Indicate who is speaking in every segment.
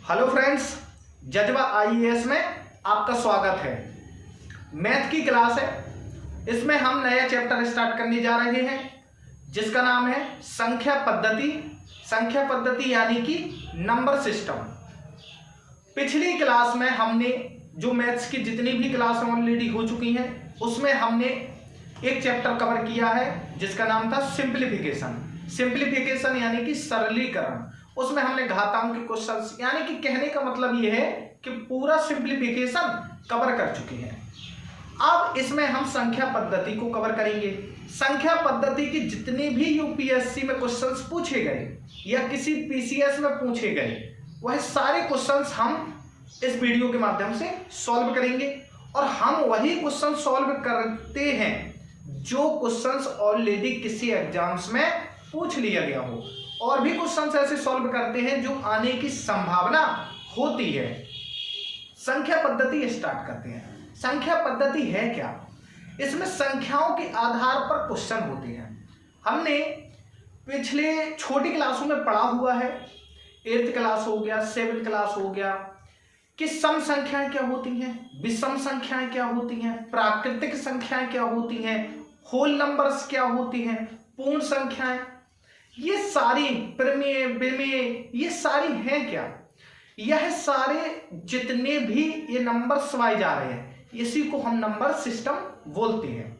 Speaker 1: Hello friends, जज्बा IAS में आपका स्वागत है। मैथ की क्लास है। इसमें हम नया चैप्टर स्टार्ट करने जा रहे हैं जिसका नाम है संख्या पद्धति। संख्या पद्धति यानी कि नंबर सिस्टम। पिछली क्लास में हमने जो मैथ्स की जितनी भी क्लास ऑलरेडी हो चुकी हैं उसमें हमने एक चैप्टर कवर किया है जिसका नाम था सिंप्लीफिकेशन। सिंप्लीफिकेशन यानी कि सरलीकरण। उसमें हमने घातांक के क्वेश्चंस यानी कि कहने का मतलब यह है कि पूरा सिंप्लीफिकेशन कवर कर चुके हैं। अब इसमें हम संख्या पद्धति को कवर करेंगे। संख्या पद्धति की जितने भी यूपीएससी में क्वेश्चंस पूछे गए या किसी पीसीएस में पूछे गए वह सारे क्वेश्चंस हम इस वीडियो के माध्यम से सॉल्व करेंगे। और हम वही क्वेश्चन सॉल्व करते हैं जो क्वेश्चंस ऑलरेडी किसी एग्जाम्स में पूछ लिया गया हो, और भी क्वेश्चंस ऐसे सॉल्व करते हैं जो आने की संभावना होती है। संख्या पद्धति स्टार्ट करते हैं। संख्या पद्धति है क्या? इसमें संख्याओं के आधार पर क्वेश्चन होते हैं। हमने पिछले छोटी क्लासों में पढ़ा हुआ है, 8th क्लास हो गया, 7th क्लास हो गया, कि सम संख्याएं क्या होती हैं, विषम संख्याएं क्या होती हैं, प्राकृतिक संख्याएं क्या होती हैं, होल नंबर्स क्या होती हैं, पूर्ण संख्याएं, ये सारी प्रमेय विमेय ये सारी हैं क्या? यह सारे जितने भी ये नंबर्स पाए जा रहे हैं इसी को हम नंबर सिस्टम बोलते हैं।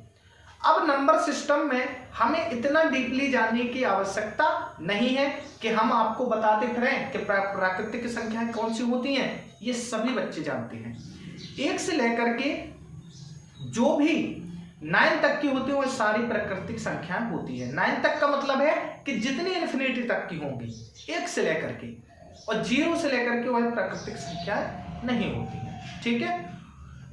Speaker 1: अब नंबर सिस्टम में हमें इतना डीपली जानने की आवश्यकता नहीं है कि हम आपको बताते फिरें कि प्राकृतिक संख्याएं कौन सी होती हैं। ये सभी बच्चे जानते हैं। 1 से लेकर के जो भी 9 तक की होती है वह सारी प्राकृतिक संख्याएं होती है। 9 तक का मतलब है कि जितनी इन्फिनिटी तक की होंगी 1 से लेकर के, और 0 से लेकर के वह प्राकृतिक संख्याएं नहीं होती है। ठीक है,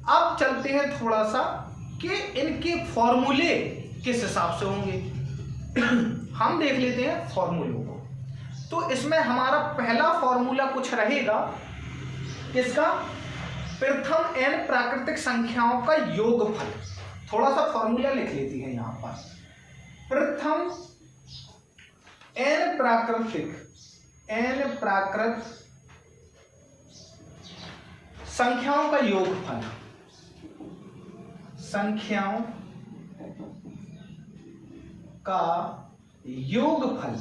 Speaker 1: अब चलते हैं थोड़ा सा कि इनके फॉर्मूले किस हिसाब से होंगे। हम देख लेते हैं फॉर्मूलों को। तो इसमें हमारा पहला फॉर्मूला कुछ रहेगा किसका? प्रथम n प्राकृतिक संख्याओं का योगफल। थोड़ा सा फॉर्मूला लिख लेती है यहां पर। प्रथम n प्राकृत संख्याओं का योगफल। संख्याओं का योगफल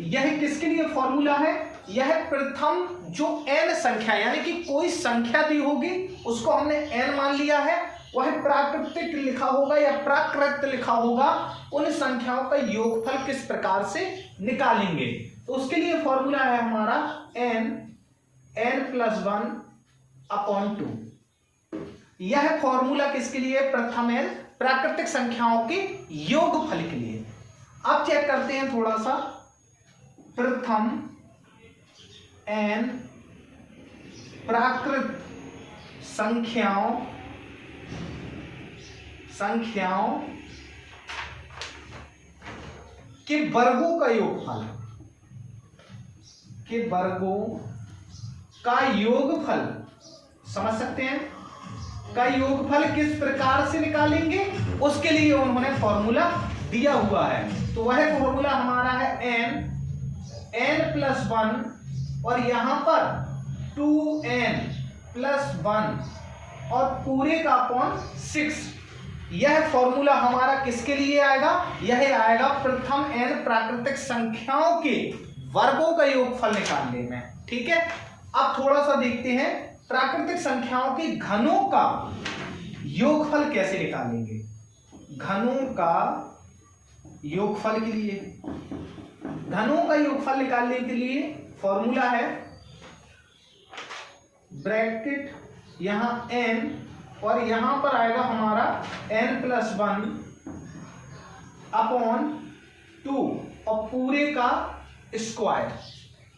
Speaker 1: यह किसके लिए फॉर्मूला है? यह प्रथम जो n संख्या यानी कि कोई संख्या दी होगी उसको हमने n मान लिया है, वह प्राकृतिक लिखा होगा या प्राकृत लिखा होगा, उन संख्याओं का योगफल किस प्रकार से निकालेंगे। तो उसके लिए फॉर्मूला है हमारा n+1/2। यह फॉर्मूला किसके लिए? प्रथम n प्राकृतिक संख्याओं के योगफल के लिए। अब चेक करते हैं थोड़ा सा। प्रथम n प्राकृत संख्याओं के वर्गों का योगफल, के वर्गों का योगफल समझ सकते हैं, का योगफल किस प्रकार से निकालेंगे उसके लिए उन्होंने फॉर्मूला दिया हुआ है। तो वह फॉर्मूला हमारा है n+1 और यहां पर 2n+1 और पूरे का अपॉन 6। यह फॉर्मूला हमारा किसके लिए आएगा? यह आएगा प्रथम n प्राकृतिक संख्याओं के वर्गों का योगफल निकालने में। ठीक है, अब थोड़ा सा देखते हैं प्राकृतिक संख्याओं के घनों का योगफल कैसे निकालेंगे। घनों का योगफल के लिए, घनों का योगफल निकालने के लिए फॉर्मूला है ब्रैकेट यहां n और यहां पर आएगा हमारा n+1/2 और पूरे का स्क्वायर।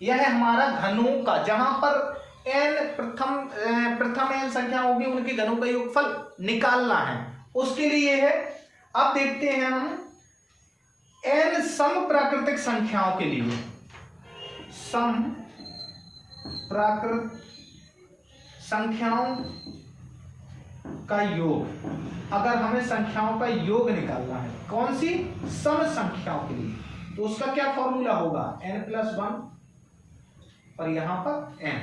Speaker 1: यह है हमारा घनों का, जहां पर n प्रथम n संख्या होगी उनके घनों का योगफल निकालना है, उसके लिए है। अब देखते हैं हम n सम प्राकृतिक संख्याओं के लिए। सम प्राकृत संख्याओं का योग, अगर हमें संख्याओं का योग निकालना है कौन सी? सम संख्याओं के लिए, तो उसका क्या फॉर्मूला होगा? n+1 और यहां पर n।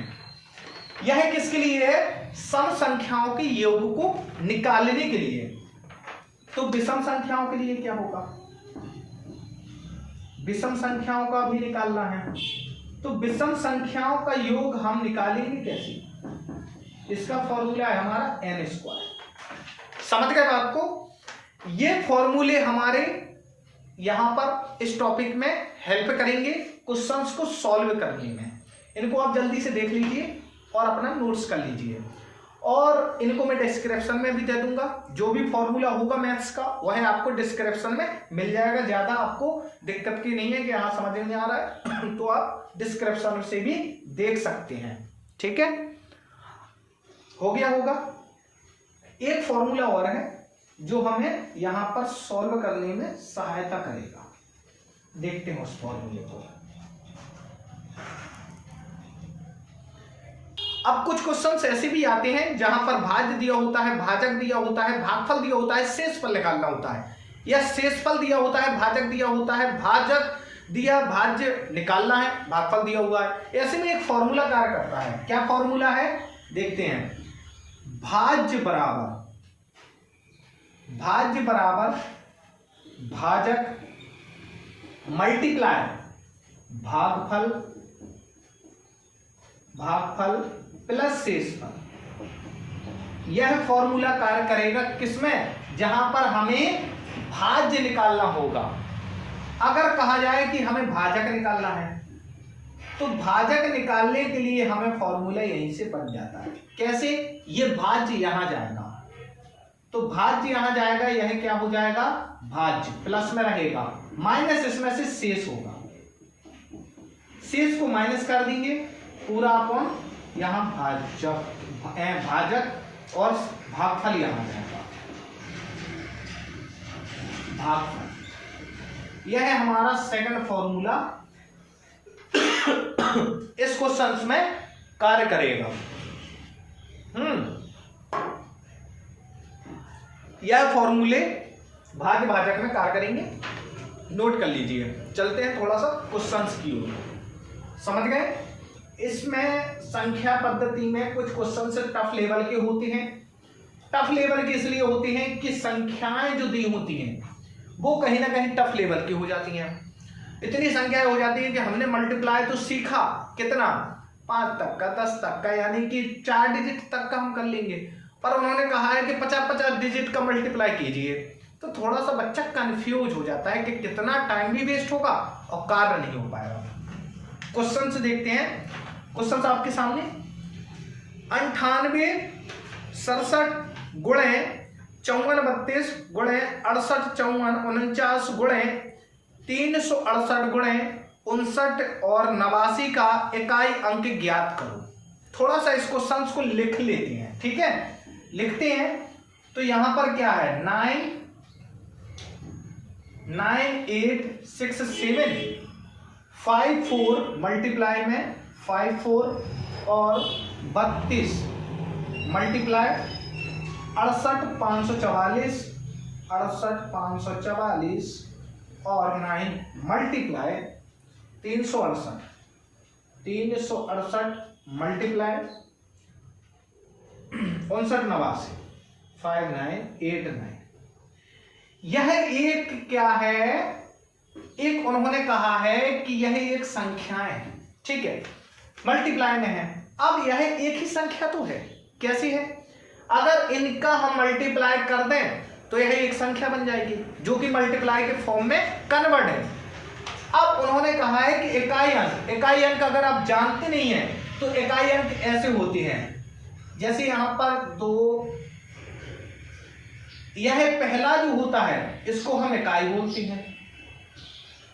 Speaker 1: यह किसके लिए है? सम संख्याओं के योग को निकालने के लिए। तो विषम संख्याओं के लिए क्या होगा? विषम संख्याओं का भी निकालना है, तो विषम संख्याओं का योग हम निकालेंगे कैसे? इसका फॉर्मूला है हमारा n²। समझ गए बात को? ये फॉर्मूले हमारे यहां पर इस टॉपिक में हेल्प करेंगे क्वेश्चंस को सॉल्व करने में। इनको आप जल्दी से देख लीजिए और अपना नोट्स कर लीजिए, और इनको मैं डिस्क्रिप्शन में भी दे दूंगा। जो भी फॉर्मूला होगा मैथ्स का वह आपको डिस्क्रिप्शन में मिल जाएगा। ज्यादा आपको दिक्कत की नहीं है कि हाँ समझ नहीं आ रहा है तो आप डिस्क्रिप्शन से भी देख सकते हैं। ठीक है, हो गया होगा। एक फॉर्मूला और है जो हमें यहां पर सॉल्व करने में सहायता करेगा। देखते हैं उस फॉर्मूले को। अब कुछ क्वेश्चंस ऐसे भी आते हैं जहां पर भाज्य दिया होता है, भाजक दिया होता है, भागफल दिया होता है, शेषफल निकालना होता है, या शेषफल दिया होता है, भाजक दिया होता है, भाजक दिया भाज्य निकालना है, भागफल दिया हुआ है। ऐसे में एक फॉर्मूला कार्य करता है। क्या फॉर्मूला है? देखते हैं। भाज्य बराबर भाजक मल्टीप्लाई भागफल प्लस शेषफल। यह फॉर्मूला कार्य करेगा किसमें? जहां पर हमें भाज्य निकालना होगा। अगर कहा जाए कि हमें भाजक निकालना है तो भाजक निकालने के लिए हमें फॉर्मूला यहीं से बन जाता है। कैसे? ये भाज्य यहां जाएगा, तो भाज्य यहां जाएगा, यह क्या हो जाएगा? भाज्य प्लस में रहेगा, माइनस इसमें से शेष होगा। शेष को माइनस कर देंगे, पूरा अपन यहां भाजक और भागफल यहां जाएगा, भागफल। यह है हमारा सेकंड फॉर्मूला, इस क्वेश्चन में कार्य करेगा। यह फॉर्मूले भाज्य भाजक में कार्य करेंगे, नोट कर लीजिए। चलते हैं थोड़ा सा क्वेश्चंस की ओर। समझ गए? इसमें संख्या पद्धति में कुछ क्वेश्चन से टफ लेवल के होते हैं। टफ लेवल के इसलिए होते हैं कि संख्याएं जो दी होती हैं वो कहीं ना कहीं टफ लेवल की हो जाती हैं। इतनी संख्याएं हो जाती हैं कि हमने मल्टीप्लाई तो सीखा कितना, 5 तक का, 10 तक का, यानी कि 4 डिजिट तक का हम कर लेंगे, पर उन्होंने कहा है कि 50-50 डिजिट का मल्टीप्लाई कीजिए, तो थोड़ा सा बच्चा कंफ्यूज हो जाता है कि कितना टाइम भी वेस्ट होगा और कार्य नहीं हो पाएगा। क्वेश्चन से देखते हैं। क्वेश्चन आपके सामने 98 67 गुणे 54 32 गुणे 68 54 49 गुणे 368 गुणे 59 और 89 का इकाई अंक ज्ञात करो। थोड़ा सा इस क्वेश्चन को लिख लेते हैं। ठीक है, लिखते हैं। तो यहां पर क्या है? 9 8 6 7 5 4 मल्टीप्लाई में 5 4 और 32 मल्टीप्लाई 68 544 और 9 मल्टीप्लाई 368 मल्टीप्लाई 59 89 5989। यह एक क्या है? एक उन्होंने कहा है कि यह एक संख्या है। ठीक है, मल्टीप्लाई में है। अब यह एक ही संख्या तो है। कैसी है? अगर इनका हम मल्टीप्लाई कर दें तो यह एक संख्या बन जाएगी जो कि मल्टीप्लाई के फॉर्म में कन्वर्ट है। अब उन्होंने कहा है कि इकाई अंक अगर आप जानते नहीं हैं तो इकाई अंक ऐसे होते हैं, जैसे यहां पर 2, यह पहला जो होता है इसको हम इकाई बोलते हैं,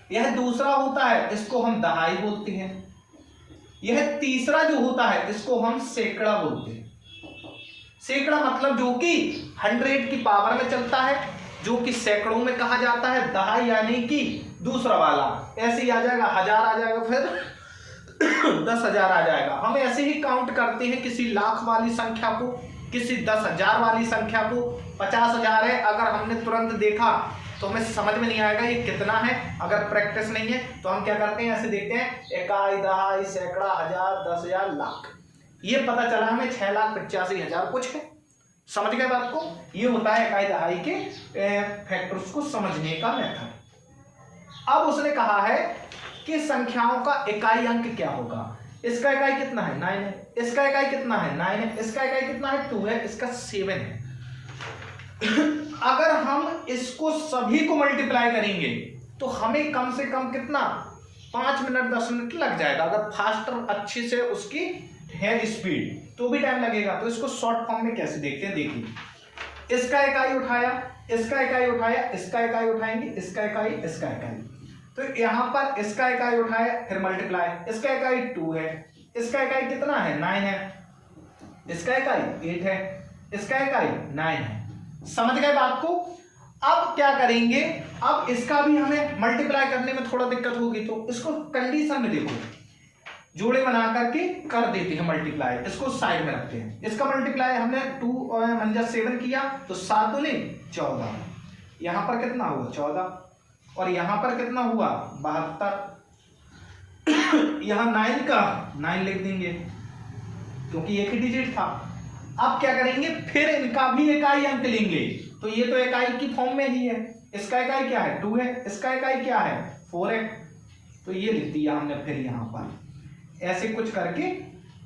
Speaker 1: यह दूसरा होता है इसको हम दहाई बोलते हैं, यह तीसरा जो होता है इसको हम सैकड़ा बोलते हैं। सैकड़ा मतलब जो कि 100 की पावर में चलता है, जो कि सैकड़ों में कहा जाता है। दहाई यानी कि दूसरा वाला, ऐसे ही आ जाएगा, 1000 आ जाएगा, फिर 10,000 आ जाएगा। हम ऐसे ही काउंट करते हैं किसी लाख वाली संख्या को, किसी 10,000 वाली संख्या को। 50,000 है, अगर हमने तुरंत देखा तो हमें समझ में नहीं आएगा ये कितना है। अगर प्रैक्टिस नहीं है तो हम क्या करते हैं, ऐसे देखते हैं इकाई, दहाई, सैकड़ा, हजार, 10,000, लाख। ये पता चला हमें 6,85,000 कुछ है। समझ गए बात को? ये होता है इकाई दहाई के फैक्टर्स को समझने का मेथड। अब उसने कहा है कि संख्याओं का इकाई अंक क्या होगा। इसका इकाई कितना है? 9 है। इसका इकाई कितना है? 9 है। इसका इकाई कितना है? 2 है। इसका 7 है। अगर हम इसको सभी को मल्टीप्लाई करेंगे तो हमें कम से कम कितना 5 मिनट 10 मिनट लग जाएगा। अगर फास्टर अच्छे से उसकी है स्पीड तो भी टाइम लगेगा। तो इसको शॉर्ट फॉर्म में कैसे देखते हैं, देखिए इसका इकाई उठाया, इसका इकाई उठाया, इसका इकाई उठाएंगे, इसका इकाई, इसका इकाई। तो यहां पर इसका इकाई उठाया फिर मल्टीप्लाई, इसका इकाई 2 है, इसका इकाई कितना है? 9 है, इसका इकाई 8 है, इसका इकाई 9 है। समझ गए बात को? अब क्या करेंगे, अब इसका भी हमें मल्टीप्लाई करने में थोड़ा दिक्कत होगी तो इसको कंडीशन में देखो जोड़े बना करके कर देते हैं मल्टीप्लाई। इसको साइड में रखते हैं। इसका मल्टीप्लाई हमने 2 और 7 किया तो 7 दूनी 14, यहां पर कितना हुआ 14 और यहां पर कितना हुआ 72। यहां 9 का 9 लिख देंगे क्योंकि एक ही डिजिट था। अब क्या करेंगे, फिर इनका भी इकाई अंक लेंगे। तो ये तो इकाई की फॉर्म में ही है। इसका इकाई क्या है? 2 है। इसका इकाई क्या है? 4 है। तो ये लिख दिया हमने। फिर यहां पर ऐसे कुछ करके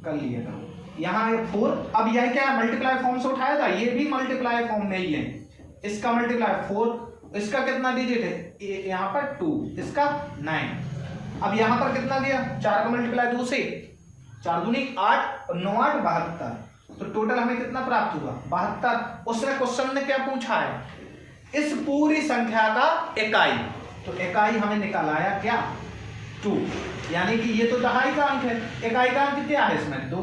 Speaker 1: कर लिया करो। यहाँ 4, अब यह क्या है मल्टीप्लाई फॉर्म से उठाया था, ये भी मल्टीप्लाई फॉर्म में ही है। इसका मल्टीप्लाई 4, इसका कितना डिजिट है यहाँ पर 2, इसका 9। अब यहाँ पर कितना दिया 4 का मल्टीप्लाई 2 से, 4 दूनी 8 और 9 8 72। तो टोटल हमें कितना प्राप्त हुआ 72। उसने क्वेश्चन ने क्या पूछा है, इस पूरी संख्या का इकाई। तो इकाई हमें निकाला आया क्या 2, यानी कि ये तो दहाई का अंक है। इकाई का अंक क्या है इसमें 2।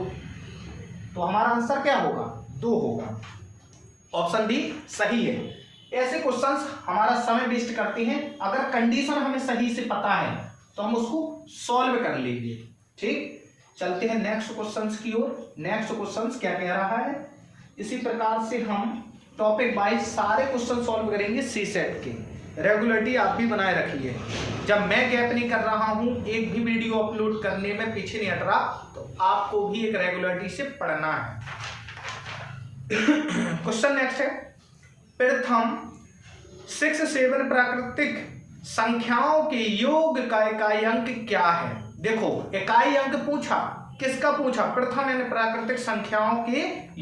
Speaker 1: तो हमारा आंसर क्या होगा 2 होगा। ऑप्शन डी सही है। ऐसे क्वेश्चंस हमारा समय वेस्ट करते हैं। अगर कंडीशन हमें सही से पता है तो हम उसको सॉल्व कर लेंगे। ठीक, चलते हैं नेक्स्ट क्वेश्चंस की ओर। नेक्स्ट क्वेश्चंस क्या कह रहा है, इसी प्रकार से हम टॉपिक वाइज सारे क्वेश्चन सॉल्व करेंगे सी सेट के। रेगुलरिटी आप भी बनाए रखिए। जब मैं गैप नहीं कर रहा हूं, एक भी वीडियो अपलोड करने में पीछे नहीं हट रहा, तो आपको भी एक रेगुलरिटी से पढ़ना है। क्वेश्चन नेक्स्ट है, प्रथम 6 7 प्राकृतिक संख्याओं के योग का इकाई अंक क्या है। देखो इकाई अंक पूछा, किसका पूछा, प्रथम यानी प्राकृतिक संख्याओं के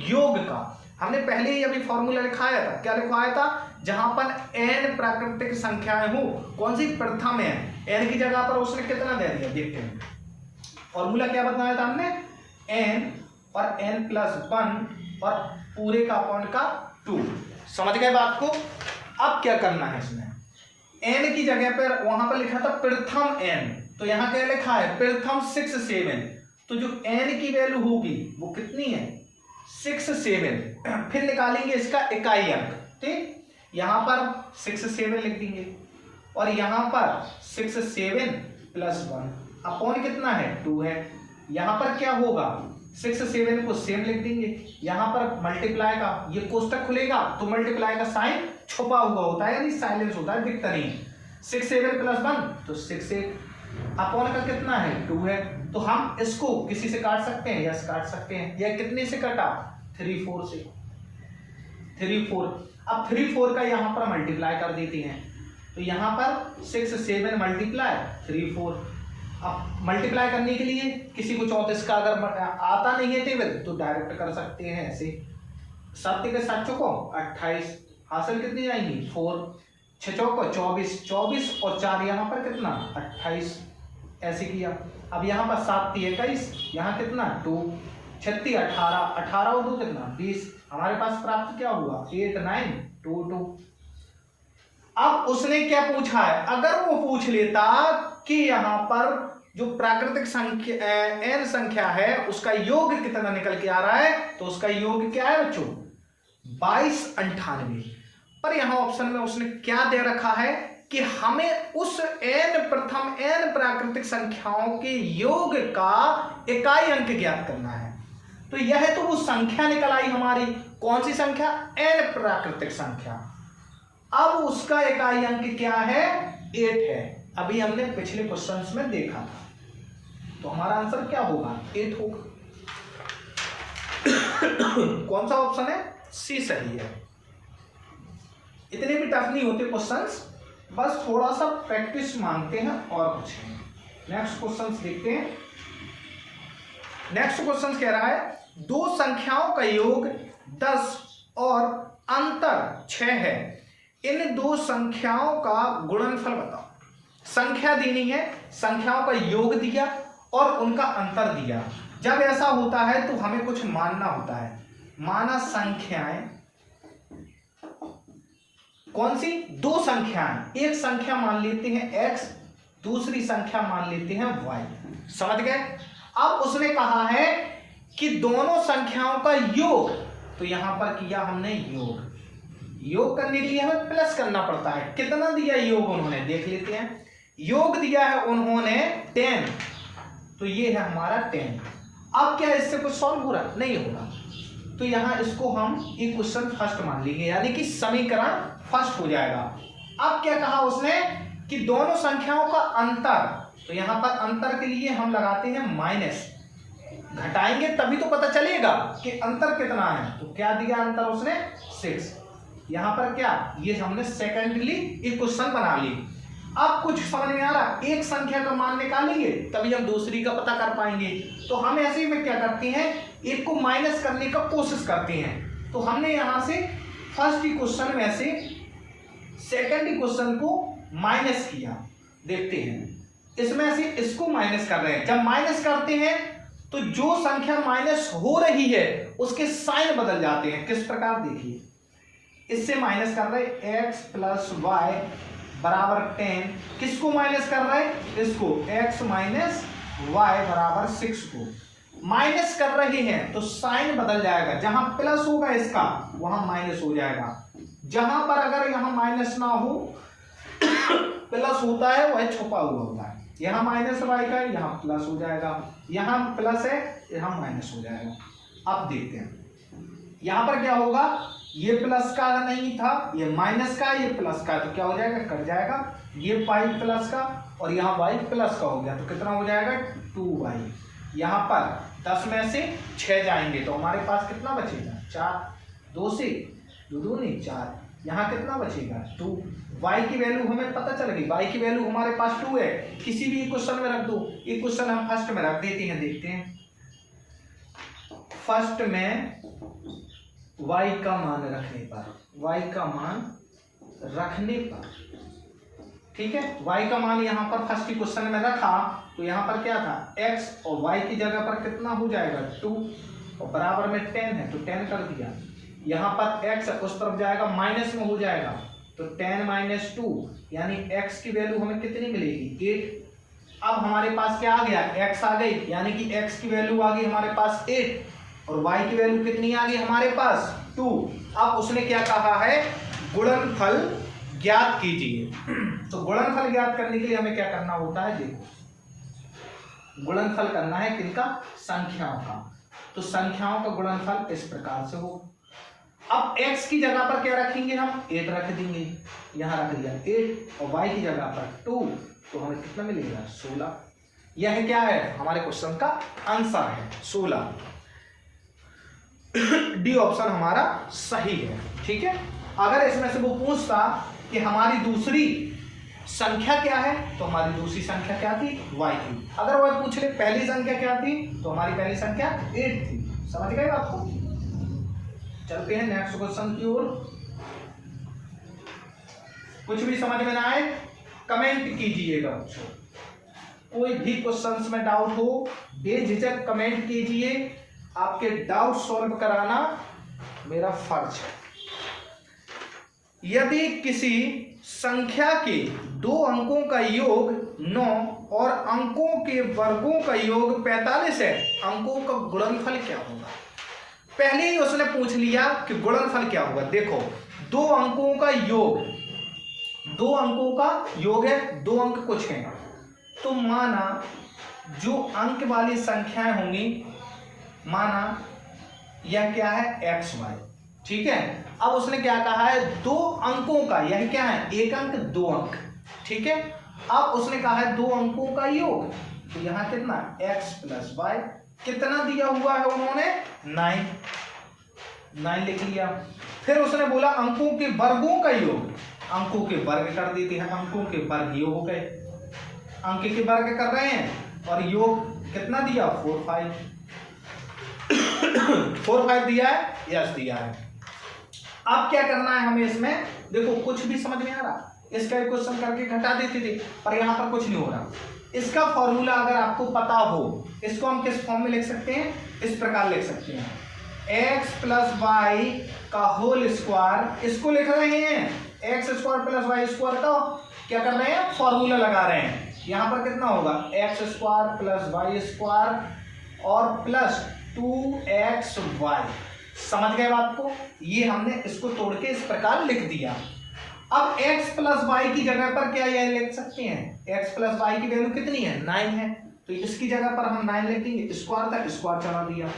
Speaker 1: योग का। हमने पहले ही अभी फॉर्मूला लिखाया था। क्या लिखवाया था, जहां पर n प्राकृतिक संख्याएं हो, कौन सी प्रथम है, n की जगह पर उसने कितना दे दिया, देखते हैं फॉर्मूला क्या बताया था हमने, n और n+1 और पूरे का अपॉन का 2। समझ गए बात को? अब क्या करना है इसमें, n की जगह पर वहां पर लिखा था प्रथम n, तो यहां क्या लिखा है प्रथम 6 7। तो जो n की वैल्यू होगी वो कितनी है 6 7। फिर निकालेंगे इसका इकाई अंक। ठीक, यहां पर 6 7 लिख देंगे और यहां पर 6 7+1 अपॉन कितना है 2 है। यहां पर क्या होगा 6 7 को सेम लिख देंगे। यहां पर मल्टीप्लाई का ये कोष्टक खुलेगा तो मल्टीप्लाई का साइन छुपा हुआ होता है, यानी साइलेंस होता है, दिखता नहीं। 6 7+1 तो 6 8 अपॉन का कितना है 2 है। तो हम इसको किसी से काट सकते हैं, यस काट सकते हैं। यह कितने से कटा 3 4 से, 3 4। अब 3 4 का यहां पर मल्टीप्लाई कर देते हैं। तो यहां पर 6 7 मल्टीप्लाई 3 4। अब मल्टीप्लाई करने के लिए किसी को 34 का अगर आता नहीं है टेबल तो डायरेक्ट कर सकते हैं ऐसे। 7 के 7 चौको 28, हासिल कितनी जाएंगी 4, 6 चौको 24, 24 और 4 यहाँ पर कितना 28, ऐसे किया। अब यहाँ पर 7 21, यहाँ कितना 2, 36 18, 18 और 2 कितना 20। हमारे पास प्राप्त क्या हुआ 8 9 2 2। अब उसने क्या पूछा है, अगर वो पूछ लेता कि यहाँ पर जो प्राकृतिक संख्या n संख्या है उसका योग कितना निकल के आ रहा है, तो उसका योग क्या है बच्चों 22 98। पर यहां ऑप्शन में उसने क्या दे रखा है कि हमें उस प्रथम n प्राकृतिक संख्याओं के योग का इकाई अंक ज्ञात करना है। तो यह तो वो संख्या निकल आई हमारी, कौन सी संख्या n प्राकृतिक संख्या। अब उसका इकाई अंक क्या है? 8 है। अभी हमने पिछले क्वेश्चंस में देखा था, तो हमारा आंसर क्या होगा? 8 होगा। कौन सा ऑप्शन है? सी सही है। इतने भी टफ नहीं होते क्वेश्चंस, बस थोड़ा सा प्रैक्टिस मांगते हैं और कुछ नहीं। नेक्स्ट क्वेश्चंस देखते हैं। नेक्स्ट क्वेश्चन कह रहा है दो संख्याओं का योग 10 और अंतर 6 है, इन दो संख्याओं का गुणनफल बताओ। संख्या देनी है, संख्याओं का योग दिया और उनका अंतर दिया। जब ऐसा होता है तो हमें कुछ मानना होता है। माना संख्याएं, कौन सी? दो संख्याएं। एक संख्या मान लेते हैं x, दूसरी संख्या मान लेते हैं y। समझ गए? अब उसने कहा है कि दोनों संख्याओं का योग, तो यहां पर किया हमने योग। योग करने के लिए हमें प्लस करना पड़ता है। कितना दिया योग उन्होंने? देख लेते हैं। योग दिया है उन्होंने 10, तो ये है हमारा 10। अब क्या इससे कुछ सॉल्व हो रहा? नहीं होगा, तो यहां इसको हम इक्वेशन फर्स्ट मान लेंगे, यानी कि समीकरण फर्स्ट हो जाएगा। अब क्या कहा उसने कि दोनों संख्याओं का अंतर, तो यहां पर अंतर के लिए हम लगाते हैं माइनस। घटाएंगे तभी तो पता चलेगा कि अंतर कितना है। तो क्या दिया अंतर उसने? 6। यहां पर क्या, ये हमने सेकेंडली इक्वेशन बना ली। अब कुछ समझ में आ रहा? एक संख्या का मान निकालेंगे तभी हम दूसरी का पता कर पाएंगे। तो हम ऐसे में क्या करते हैं, एक को माइनस करने का कोशिश करते हैं। तो हमने यहां से फर्स्ट इक्वेशन में से सेकंड इक्वेशन को माइनस किया। देखते हैं, इसमें से इसको माइनस कर रहे हैं। जब माइनस करते हैं तो जो संख्या माइनस हो रही है उसके साइन बदल जाते हैं। किस प्रकार? देखिए, इससे माइनस कर रहे हैं x प्लस वाई बराबर 10। किसको माइनस कर रहे हैं? इसको। x माइनस वाई बराबर 6 को माइनस कर रहे हैं, तो साइन बदल जाएगा। जहां प्लस होगा इसका, वहां माइनस हो जाएगा। जहां पर अगर यहां माइनस ना हो प्लस होता है, वह छुपा हुआ होता है। यहां माइनस वाई का है, यहां प्लस हो जाएगा। यहां प्लस है, यहां माइनस हो जाएगा। अब देखते हैं यहां पर क्या होगा। ये प्लस का नहीं था, ये माइनस का, ये प्लस का, तो क्या हो जाएगा? कट जाएगा। ये पाई प्लस का और यहाँ वाई प्लस का हो गया, तो कितना हो जाएगा? 2y। यहाँ पर 10 में से 6 जाएंगे तो हमारे पास कितना बचेगा? 4। 2 से 2 नहीं 4। यहाँ कितना बचेगा? 2। y की वैल्यू हमें पता चल गई। y की वैल्यू हमारे पास 2 है। किसी भी इक्वेशन में रख दो। इक्वेशन हम फर्स्ट में रख देते हैं। देखते हैं, फर्स्ट में y का मान रखने पर, y का मान रखने पर, ठीक है, y का मान यहां पर फर्स्ट इक्वेशन में रखा तो यहां पर क्या था? x और y की जगह पर कितना हो जाएगा? 2 और बराबर में 10 है तो 10 कर दिया। यहां पर x उस तरफ जाएगा, माइनस में हो जाएगा, तो 10 माइनस 2 यानी x की वैल्यू हमें कितनी मिलेगी? 8। अब हमारे पास क्या आ गया? x आ गई, यानी कि x की वैल्यू आ गई हमारे पास 8 और y की वैल्यू कितनी आ गई हमारे पास? 2। अब उसने क्या कहा है? गुणनफल ज्ञात कीजिए। तो गुणनफल ज्ञात करने के लिए हमें क्या करना होता है? देखो, गुणनफल करना है किनका? संख्याओं का। तो संख्याओं का गुणनफल इस प्रकार से हो। अब x की जगह पर क्या रखेंगे? हम 8 रख देंगे। यहां रख दिया 8 और y की जगह पर 2, तो हमें कितना मिलेगा? 16। यह क्या है? हमारे क्वेश्चन का आंसर है 16। डी ऑप्शन हमारा सही है। ठीक है, अगर इसमें से वो पूछता कि हमारी दूसरी संख्या क्या है, तो हमारी दूसरी संख्या क्या थी? y थी। अगर वह पूछ ले पहली संख्या क्या थी, तो हमारी पहली संख्या 8 थी। समझ गए आपको? चलते हैं नेक्स्ट क्वेश्चन की ओर। कुछ भी समझ में ना आए कमेंट कीजिएगा। कोई भी क्वेश्चंस में डाउट हो बेझिझक कमेंट कीजिए। आपके डाउट सॉल्व कराना मेरा फर्ज है। यदि किसी संख्या के 2 अंकों का योग 9 और अंकों के वर्गों का योग 45 है, अंकों का गुणनफल क्या होगा? पहले ही उसने पूछ लिया कि गुणनफल क्या होगा। देखो, 2 अंकों का योग, 2 अंकों का योग है, 2 अंक कुछ हैं, तो माना जो अंक वाली संख्याएं होंगी, माना यह क्या है? XY। ठीक है। अब उसने क्या कहा है, दो अंकों का, यही क्या है, एक अंक दो अंक, ठीक है। अब उसने कहा है दो अंकों का योग, तो यहां कितना x प्लस वाई, कितना दिया हुआ है उन्होंने 9 लिख लिया। फिर उसने बोला अंकों के वर्गों का योग, अंकों के वर्ग कर देते हैं, अंकों के वर्ग योग हो गए, अंक के वर्ग कर रहे हैं और योग कितना दिया 4 5 दिया है, यस दिया है। अब क्या करना है हमें इसमें, देखो कुछ भी समझ में आ रहा, इसका एक क्वेश्चन करके घटा देते थे, पर यहां पर कुछ नहीं हो रहा। इसका फॉर्मूला अगर आपको पता हो, इसको हम किस फॉर्म में लिख सकते हैं, इस प्रकार लिख सकते हैं, x प्लस वाई का होल स्क्वायर, इसको लिख रहे हैं x square plus y square का क्या कर रहे हैं, फॉर्मूला लगा रहे हैं। यहां पर कितना होगा x square plus y square और प्लस 2xy, समझ गए बात को। ये हमने इसको तोड़ के इस प्रकार लिख दिया। अब x प्लस वाई की जगह पर क्या यह लिख सकते हैं, x प्लस वाई की वैल्यू कितनी है 9 है, तो इसकी जगह पर हम 9 लिख देंगे, स्क्वायर था स्क्वायर चढ़ा दिया।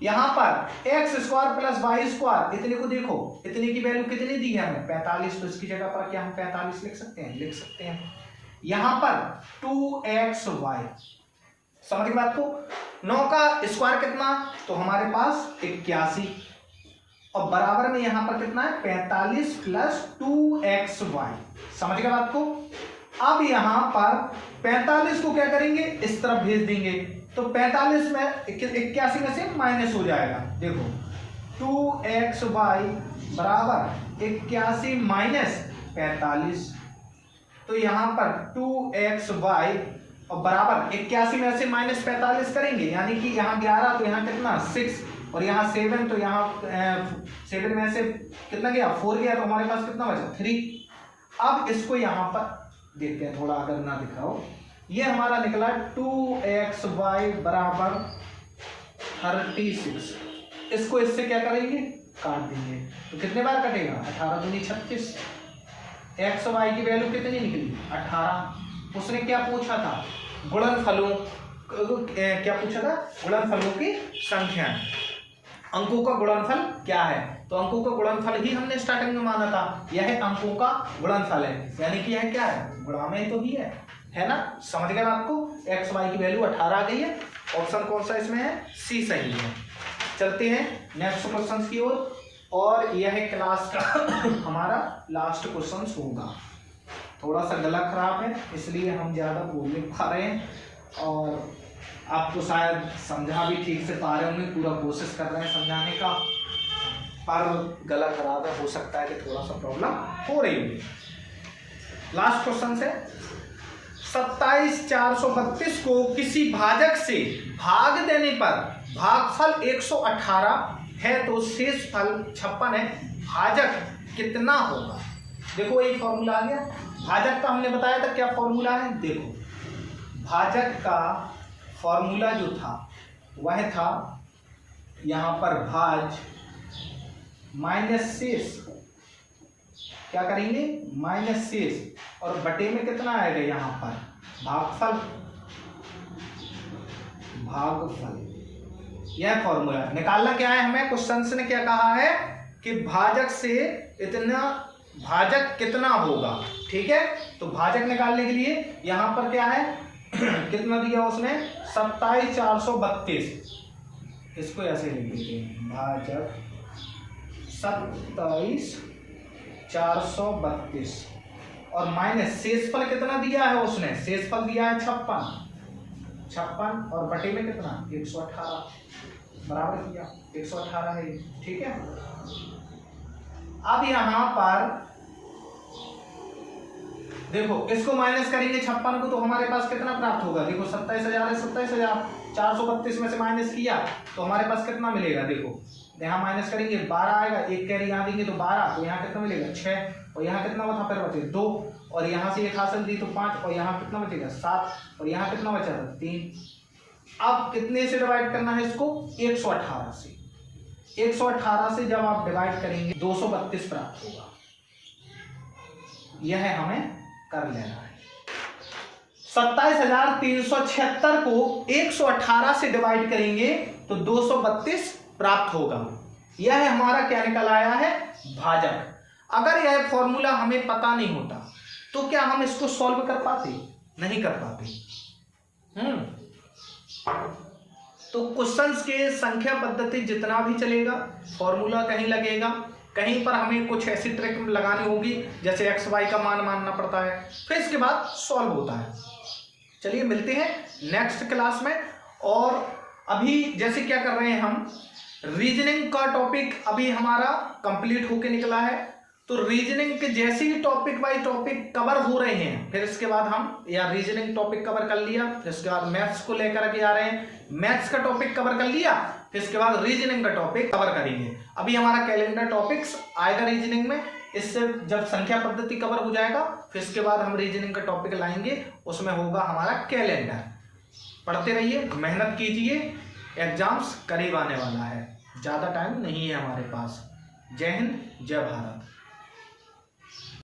Speaker 1: यहां पर x square plus y square, इतने को देखो, इतने की वैल्यू कितनी दी है हमें 45, तो इसकी जगह पर क्या हम 45 लिख सकते हैं, लिख सकते हैं। यहां पर 2xy, समझ गए बात को। 9 का स्क्वायर कितना, तो हमारे पास 81 और बराबर में यहां पर कितना है 45 प्लस 2xy, समझ गए बात को। अब यहां पर 45 को क्या करेंगे, इस तरफ भेज देंगे, तो 45 में 81 में से माइनस हो जाएगा, देखो 2xy बराबर 81 माइनस 45, तो यहां पर 2xy और बराबर 81 में से माइनस 45 करेंगे, यानी कि यहाँ 11 तो यहाँ कितना 6 और यहाँ 7, तो यहाँ 7 में से कितना गया 4 गया, तो हमारे पास कितना बचा 3। अब इसको यहाँ पर देखते हैं, थोड़ा अगर ना दिखाओ, ये हमारा निकला 2xy बराबर 36, इसको इससे क्या करेंगे काट देंगे, तो कितने बार कटेगा 18 दूनी 36, xy की वैल्यू कितनी निकली 18। उसने क्या पूछा था, गुणनफलों, क्या पूछा था, गुणनफलों की संख्या, अंकों का गुणनफल क्या है, तो अंकों का गुणनफल ही हमने स्टार्टिंग में माना था, यह अंकों का गुणनफल है, यानी कि यह क्या है गुणा में तो ही है ना, समझ गए आपको। एक्स वाई की वैल्यू 18 आ गई है, ऑप्शन कौन सा इसमें है, सी सही है। चलते हैं नेक्स्ट क्वेश्चन की ओर, और यह क्लास का हमारा लास्ट क्वेश्चन होगा। थोड़ा सा गला खराब है इसलिए हम ज़्यादा बोल नहीं पा रहे हैं, और आपको शायद समझा भी ठीक से पा रहे होंगे, पूरा कोशिश कर रहे हैं समझाने का, पर गला खराब है, हो सकता है कि थोड़ा सा प्रॉब्लम हो रही होगी। लास्ट क्वेश्चन से 27,432 को किसी भाजक से भाग देने पर भागफल 118 है तो शेष फल 56 है, भाजक कितना होगा। देखो एक फॉर्मूला आ गया, भाजक का हमने बताया था क्या फॉर्मूला है, देखो भाजक का फॉर्मूला जो था वह था यहाँ पर भाज माइनस शेष, क्या करेंगे माइनस शेष, और बटे में कितना आएगा यहाँ पर भागफल, भागफल, यह फॉर्मूला निकालना क्या है हमें। क्वेश्चन ने क्या कहा है कि भाजक से इतना, भाजक कितना होगा, ठीक है। तो भाजक निकालने के लिए यहाँ पर क्या है कितना दिया उसने 27,432, इसको ऐसे लिख लीजिए भाजक 27,432 और माइनस शेषफल कितना दिया है उसने, शेषफल दिया है 56 और बटे में कितना 118, बराबर किया 118 है, ठीक है। अब यहां पर देखो इसको माइनस करेंगे 56 को, तो हमारे पास कितना प्राप्त होगा, देखो 27,000 है, 27,432 में से माइनस किया तो हमारे पास कितना मिलेगा, देखो यहाँ माइनस करेंगे 12 आएगा, एक कैरी यहाँ देंगे तो 12, तो यहाँ कितना मिलेगा 6, और यहाँ कितना बचा फिर बचे 2, और यहाँ से एक हासिल दी तो 5, और यहाँ कितना बचेगा 7, और यहाँ कितना बचा था 3। अब कितने से डिवाइड करना है इसको 118 से, 118 से जब आप डिवाइड करेंगे 232 प्राप्त होगा, यह हमें कर लेना है। 27,376 को 118 से डिवाइड करेंगे तो 232 प्राप्त होगा, यह हमारा क्या निकल आया है, भाजक। अगर यह फॉर्मूला हमें पता नहीं होता तो क्या हम इसको सॉल्व कर पाते, नहीं कर पाते। तो क्वेश्चंस के संख्या पद्धति जितना भी चलेगा, फॉर्मूला कहीं लगेगा, कहीं पर हमें कुछ ऐसी ट्रिक लगानी होगी जैसे एक्स वाई का मान मानना पड़ता है, फिर इसके बाद सॉल्व होता है। चलिए मिलते हैं नेक्स्ट क्लास में। और अभी जैसे क्या कर रहे हैं हम, रीजनिंग का टॉपिक अभी हमारा कंप्लीट होके निकला है, तो रीजनिंग के जैसे ही टॉपिक बाय टॉपिक कवर हो रहे हैं, फिर इसके बाद हम या रीजनिंग टॉपिक कवर कर लिया, फिर इसके बाद मैथ्स को लेकर के आ रहे हैं, मैथ्स का टॉपिक कवर कर लिया, फिर इसके बाद रीजनिंग का टॉपिक कवर करेंगे। अभी हमारा कैलेंडर टॉपिक्स आएगा रीजनिंग में, इससे जब संख्या पद्धति कवर हो जाएगा फिर इसके बाद हम रीजनिंग का टॉपिक लाएंगे, उसमें होगा हमारा कैलेंडर। पढ़ते रहिए, मेहनत कीजिए, एग्जाम्स करीब आने वाला है, ज़्यादा टाइम नहीं है हमारे पास। जय हिंद, जय भारत।